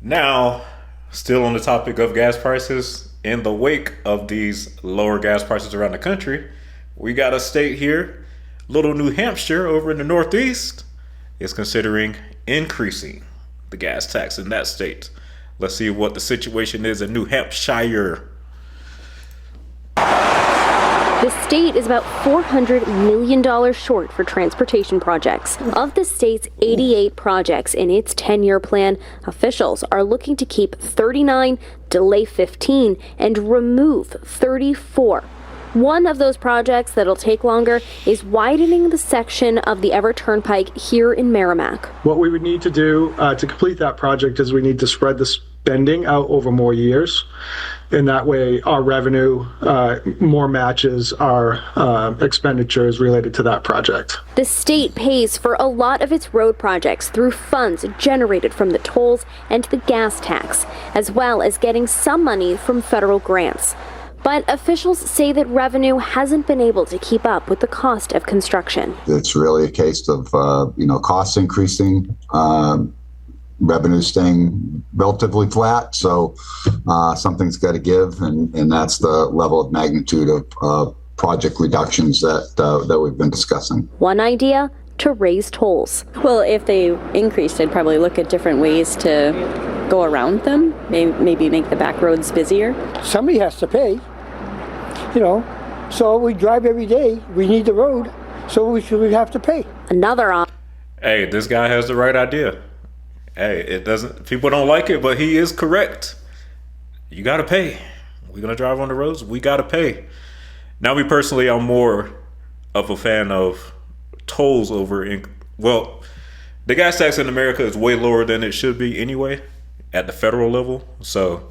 Now, still on the topic of gas prices, in the wake of these lower gas prices around the country, we got a state here, little New Hampshire over in the Northeast, is considering increasing the gas tax in that state. Let's see what the situation is in New Hampshire. The state is about $400 million short for transportation projects. Of the state's 88 projects in its 10-year plan, officials are looking to keep 39, delay 15, and remove 34. One of those projects that'll take longer is widening the section of the Everett Turnpike here in Merrimack. What we would need to do to complete that project is we need to spread the spending out over more years. And that way our revenue more matches our expenditures related to that project. The state pays for a lot of its road projects through funds generated from the tolls and the gas tax, as well as getting some money from federal grants. But officials say that revenue hasn't been able to keep up with the cost of construction. It's really a case of, costs increasing, revenue staying relatively flat. So something's got to give, and that's the level of magnitude of project reductions that we've been discussing. One idea, to raise tolls. Well, if they increased, I'd probably look at different ways to go around them, maybe make the back roads busier. Somebody has to pay, so we drive every day. We need the road, so we have to pay. Another option. Hey, this guy has the right idea. Hey, people don't like it, but he is correct. You got to pay. We're going to drive on the roads. We got to pay. Now, me personally, I'm more of a fan of tolls the gas tax in America is way lower than it should be anyway at the federal level. So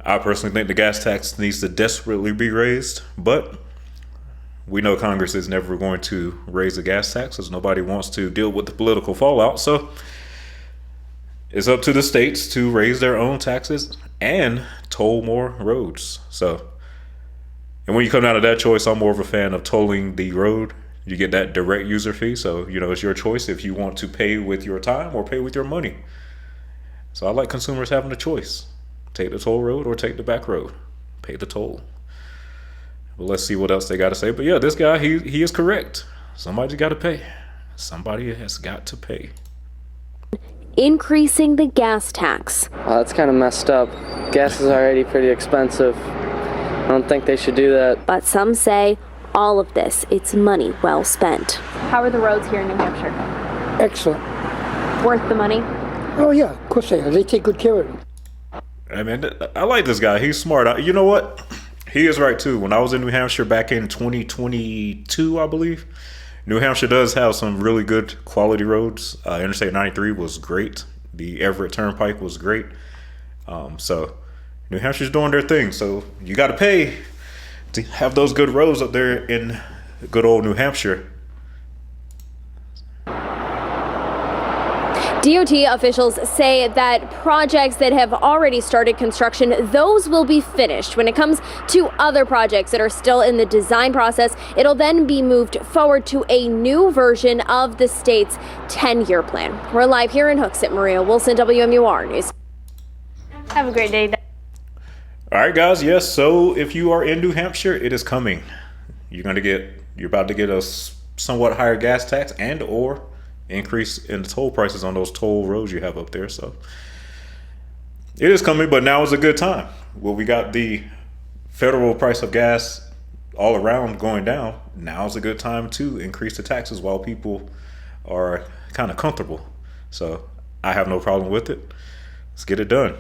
I personally think the gas tax needs to desperately be raised, but we know Congress is never going to raise the gas tax because nobody wants to deal with the political fallout. So it's up to the states to raise their own taxes and toll more roads. And when you come down to that choice, I'm more of a fan of tolling the road. You get that direct user fee. So, it's your choice if you want to pay with your time or pay with your money. So I like consumers having a choice. Take the toll road or take the back road. Pay the toll. But let's see what else they got to say. But yeah, this guy, he is correct. Somebody's got to pay. Somebody has got to pay. Increasing the gas tax. Well, that's kind of messed up. Gas is already pretty expensive. I don't think they should do that. But some say all of this, it's money well spent. How are the roads here in New Hampshire? Excellent. Worth the money? Oh yeah, of course they are. They take good care of it. I mean, I like this guy. He's smart. You know what? He is right too. When I was in New Hampshire back in 2022, I believe, New Hampshire does have some really good quality roads. Interstate 93 was great. The Everett Turnpike was great. So New Hampshire's doing their thing. So you got to pay to have those good roads up there in good old New Hampshire. DOT officials say that projects that have already started construction, those will be finished. When it comes to other projects that are still in the design process, it'll then be moved forward to a new version of the state's 10-year plan. We're live here in Hooksett. Maria Wilson, WMUR News. Have a great day. All right, guys. Yes. So if you are in New Hampshire, it is coming. You're about to get a somewhat higher gas tax and/or increase in the toll prices on those toll roads you have up there. So it is coming, but now is a good time. Well, we got the federal price of gas all around going down. Now is a good time to increase the taxes while people are kind of comfortable. So I have no problem with it. Let's get it done.